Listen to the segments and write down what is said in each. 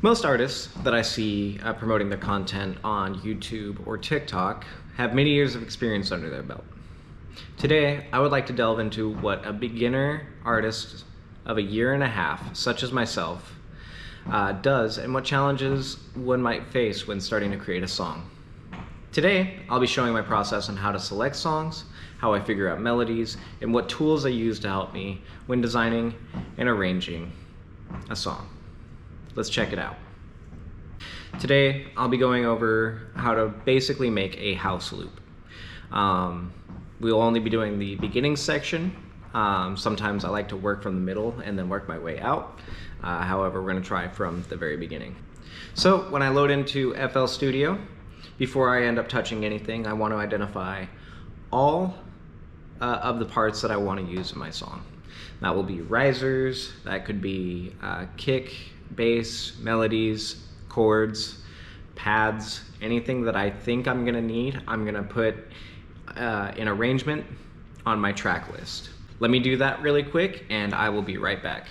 Most artists that I see promoting their content on YouTube or TikTok have many years of experience under their belt. Today, I would like to delve into what a beginner artist of a year and a half, such as myself, does and what challenges one might face when starting to create a song. Today, I'll be showing my process on how to select songs, how I figure out melodies, and what tools I use to help me when designing and arranging a song. Let's check it out. Today, I'll be going over how to basically make a house loop. We'll only be doing the beginning section. Sometimes I like to work from the middle and then work my way out. However, we're gonna try from the very beginning. So when I load into FL Studio, before I end up touching anything, I want to identify all of the parts that I want to use in my song. That will be risers, that could be kick, bass, melodies, chords, pads, anything that I think I'm gonna need, I'm gonna put in arrangement on my track list. Let me do that really quick and I will be right back.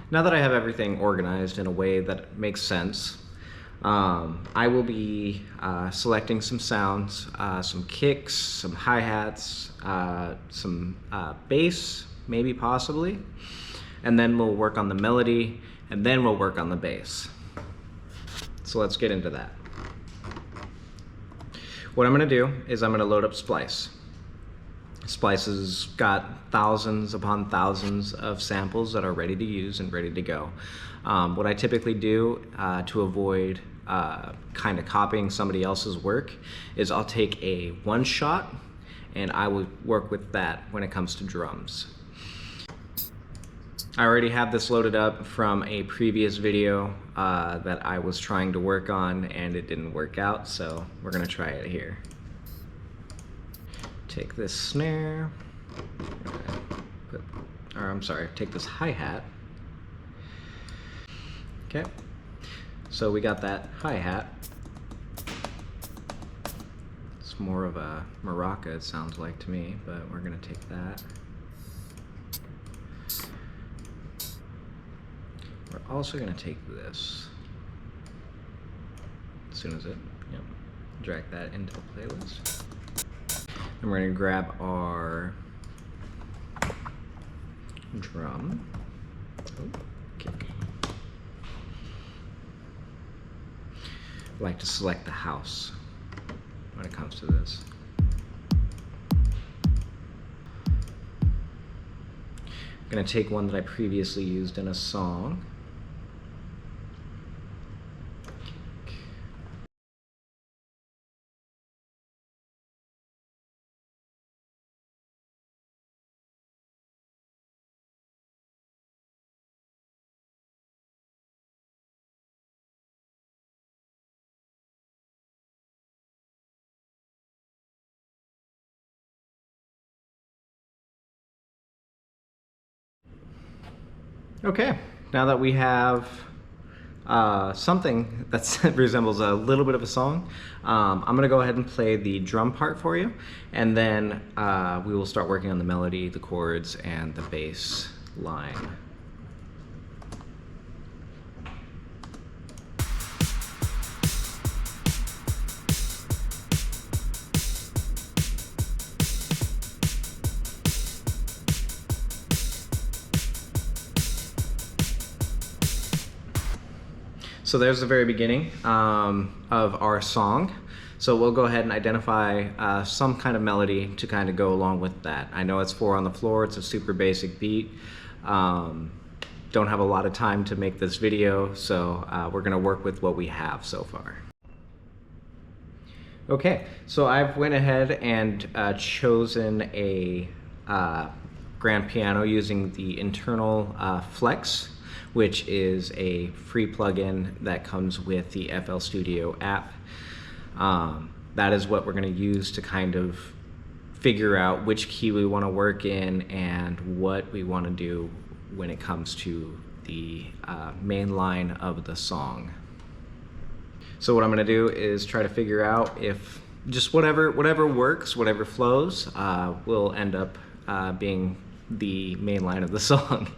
Now that I have everything organized in a way that makes sense, I will be selecting some sounds, some kicks, some hi-hats, some bass, maybe possibly, and then we'll work on the melody, and then we'll work on the bass. So let's get into that. What I'm gonna do is I'm gonna load up Splice. Splice has got thousands upon thousands of samples that are ready to use and ready to go. What I typically do to avoid kind of copying somebody else's work is I'll take a one shot and I will work with that when it comes to drums. I already have this loaded up from a previous video that I was trying to work on and it didn't work out, so we're gonna try it here. Take this snare, take this hi-hat. Okay, so we got that hi-hat. It's more of a maraca, it sounds like to me, but we're gonna take that. We're also gonna take this, as soon as drag that into the playlist. And we're gonna grab our drum. Kick. I like to select the house when it comes to this. I'm gonna take one that I previously used in a song. Okay, now that we have something that resembles a little bit of a song, I'm gonna go ahead and play the drum part for you, and then we will start working on the melody, the chords, and the bass line. So there's the very beginning of our song. So we'll go ahead and identify some kind of melody to kind of go along with that. I know it's 4 on the floor, it's a super basic beat. Don't have a lot of time to make this video, so we're gonna work with what we have so far. Okay, so I've went ahead and chosen a grand piano using the internal flex, which is a free plugin that comes with the FL Studio app. That is what we're going to use to kind of figure out which key we want to work in and what we want to do when it comes to the main line of the song. So what I'm going to do is try to figure out if just whatever works, whatever flows, will end up being the main line of the song.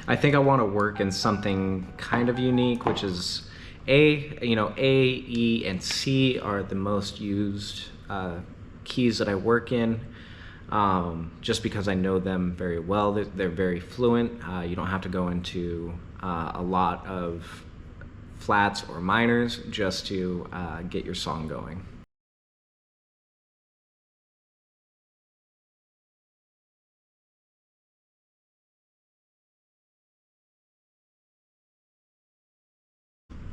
I think I want to work in something kind of unique, which is A, E, and C are the most used keys that I work in, just because I know them very well. They're very fluent. You don't have to go into a lot of flats or minors just to get your song going.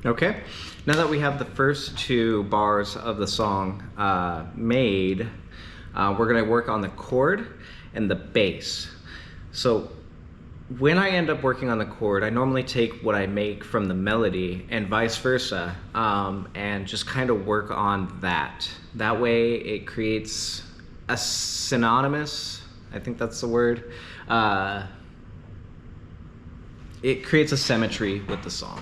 Okay, now that we have the first two bars of the song made, we're going to work on the chord and the bass. So when I end up working on the chord, I normally take what I make from the melody and vice versa, and just kind of work on that. That way it creates a synonymous, I think that's the word, it creates a symmetry with the song.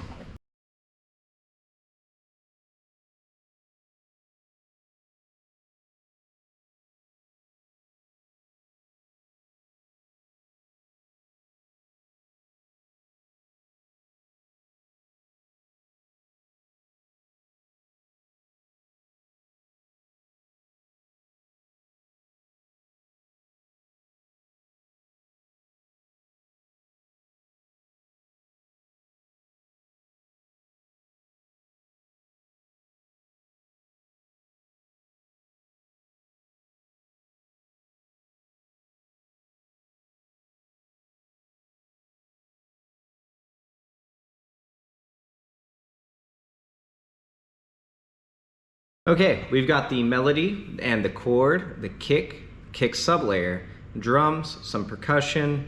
Okay, we've got the melody and the chord, the kick sublayer, drums, some percussion,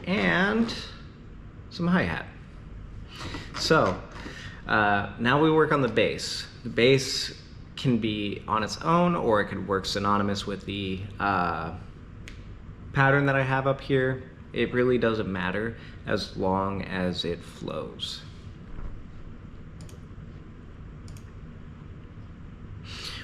and some hi-hat. So now we work on the bass. The bass can be on its own, or it could work synonymous with the pattern that I have up here. It really doesn't matter as long as it flows.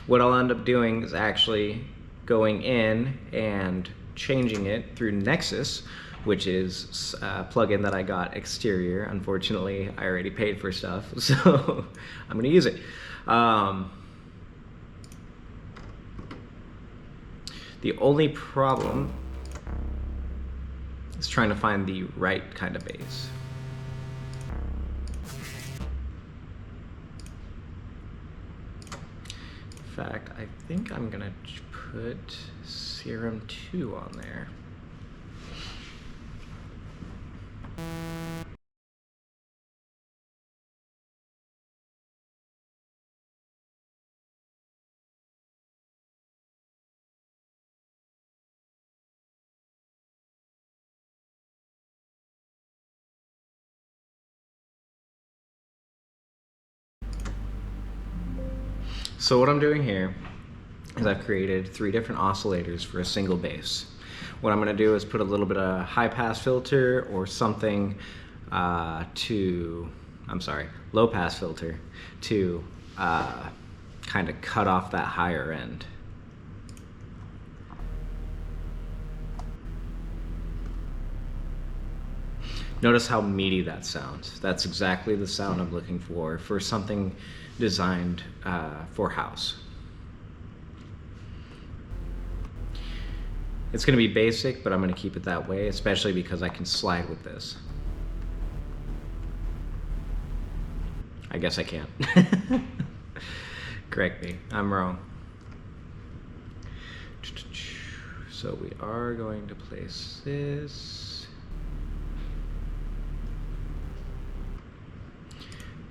What I'll end up doing is actually going in and changing it through Nexus, which is a plugin that I got exterior. Unfortunately, I already paid for stuff, so I'm going to use it. The only problem is trying to find the right kind of bass. In fact, I think I'm gonna put Serum 2 on there. So what I'm doing here is I've created 3 different oscillators for a single bass. What I'm going to do is put a little bit of high pass filter or something low pass filter to kind of cut off that higher end. Notice how meaty that sounds. That's exactly the sound I'm looking for something designed for house. It's going to be basic, but I'm going to keep it that way, especially because I can slide with this. I guess I can't. Correct me, I'm wrong. So we are going to place this.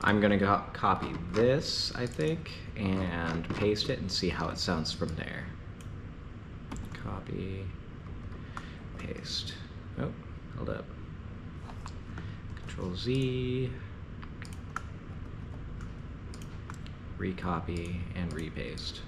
I'm gonna copy this, I think, and paste it and see how it sounds from there. Copy, paste. Oh, hold up. Control Z, recopy and repaste.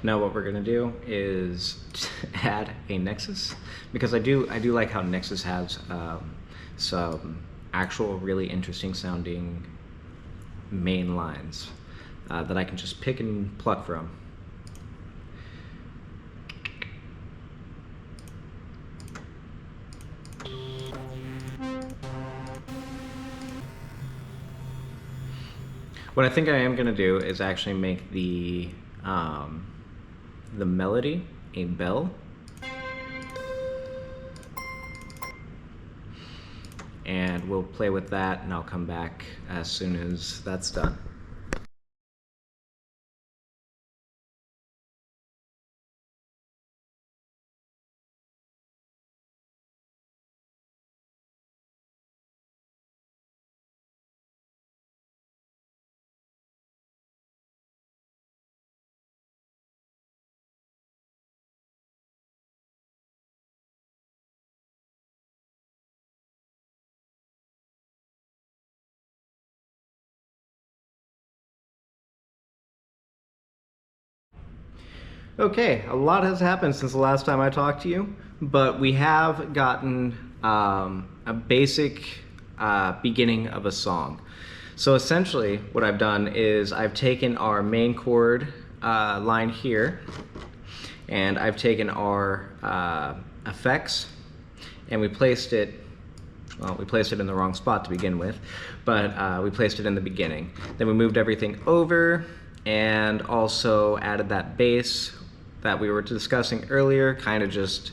Now what we're gonna do is add a Nexus, because I do like how Nexus has some actual really interesting sounding main lines that I can just pick and pluck from. What I think I am gonna do is actually make the melody a bell, and we'll play with that, and I'll come back as soon as that's done. Okay, a lot has happened since the last time I talked to you, but we have gotten a basic beginning of a song. So essentially what I've done is I've taken our main chord line here, and I've taken our effects, and we placed it in the wrong spot to begin with, but we placed it in the beginning. Then we moved everything over and also added that bass that we were discussing earlier, kind of just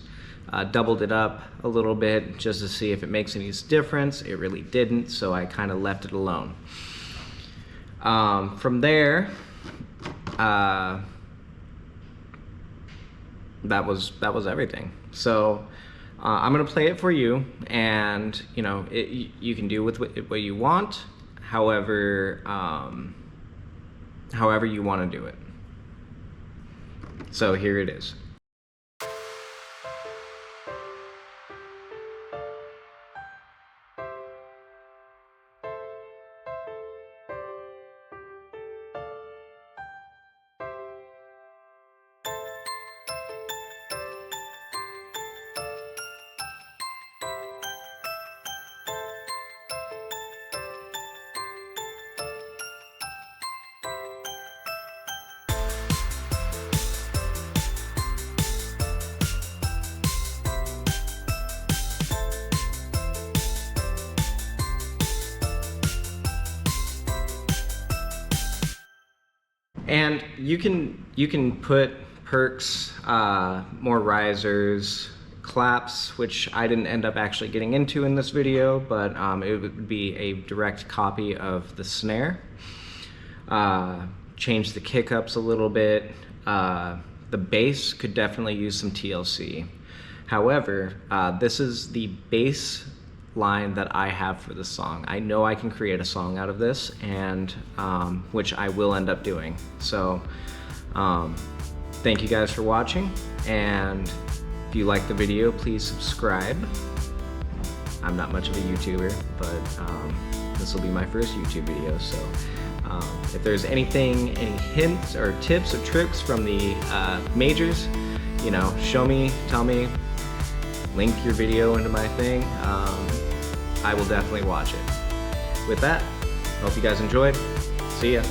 doubled it up a little bit just to see if it makes any difference. It really didn't, so I kind of left it alone. From there, that was everything. So I'm gonna play it for you, and you know, you can do with what you want, however you want to do it. So here it is. And you can put perks, more risers, claps, which I didn't end up actually getting into in this video, but it would be a direct copy of the snare. Change the kick ups a little bit. The bass could definitely use some TLC. However, this is the bass line that I have for the song. I know I can create a song out of this, and which I will end up doing. So thank you guys for watching, and if you like the video, please subscribe. I'm not much of a YouTuber, but this will be my first YouTube video, so if there's any hints or tips or tricks from the majors, you know, show me, tell me, link your video into my thing. I will definitely watch it. With that, hope you guys enjoyed. See ya.